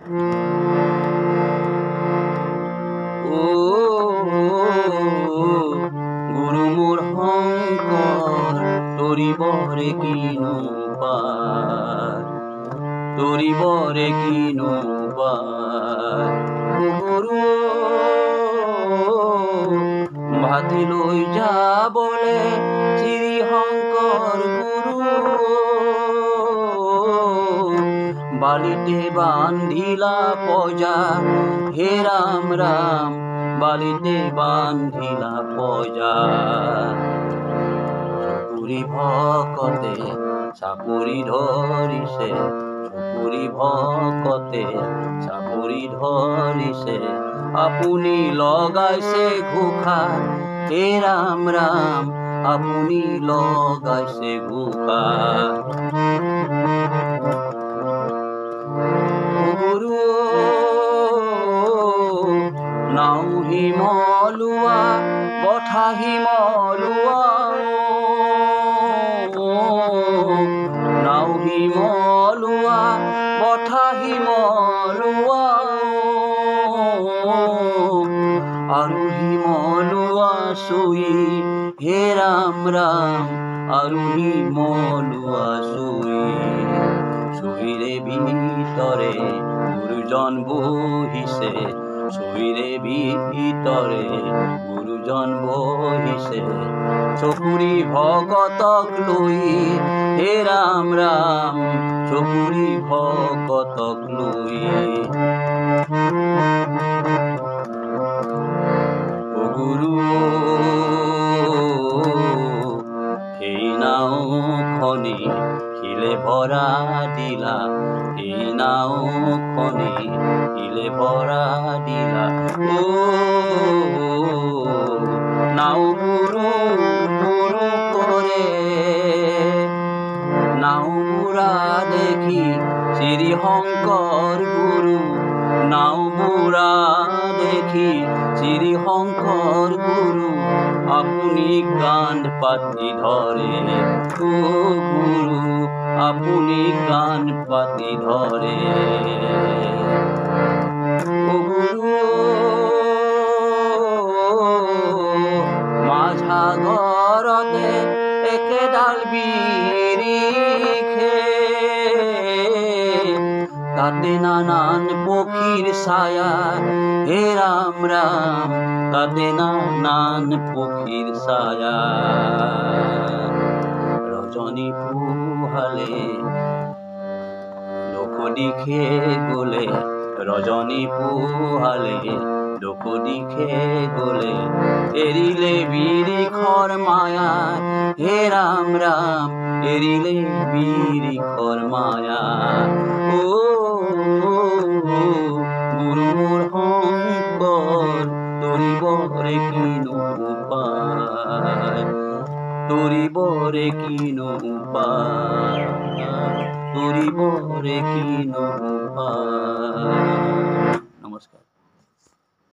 ও গুৰু মোৰ শঙ্কৰ তৰিবৰে কিনো পাৰ তৰিবৰে কিনো পাৰ গুৰু ভাতি লৈ যাবলে শ্ৰী শঙ্কৰ গুৰু বালিতে বান্ধিলা পজা হে ৰাম ৰাম বালিতে বান্ধিলা পজা চকুৰি ভকতে চাপৰি ধৰিছে চকুৰি ভকতে চাপৰি ধৰিছে আপুনি লগাইছে ঘোষা হে ৰাম ৰাম আপুনি লগাইছে ঘোষা গুৰু নাও হিমলুৱা বঠা হিমলুৱা নাও হিমলুৱা বঠা হিমলুৱা আৰু হিমলুৱা চুই হে ৰাম ৰাম আৰু হিমলুৱা চুই চুইৰে ভিতরে গুরুজন বহিছে চুইরে ভিতরে গুরুজন বহিছে চকুরি ভকতক লৈ হে রাম রাম চকুরি ভকতক লৈ ও গুরু এই নাও খনি শিলে ভরা দিলা এই নাও খনি শিলে ভরা দিলা ও নাও গুরু গুরু করে নাও বুড়া দেখি শ্রী শঙ্কৰ গুৰু নাও বুড়া দেখি শ্ৰী শঙ্কৰ গুৰু আপুনি কান্ধ পাতি ধৰে ও গুৰু আপুনি কান পাতি ধৰে ও গুৰু মাঝা ঘৰতে একেডাল বিৰিখে তাতে নানান পক্ষীৰ ছায়া হে ৰাম ৰাম তাতে নানান পক্ষীৰ ছায়া ৰজনী পুহালে লোক দিখে গলে ৰজনী পুহালে লোক দিখে গলে এৰিলে বিৰিখৰ মায়া হে ৰাম ৰাম এৰিলে বিৰিখৰ মায়া ও গুৰু মোৰ শঙ্কৰ তৰিবৰে কিনো উপায় তৰিবৰে কিনো উপায় তৰিবৰে কিনো উপায়।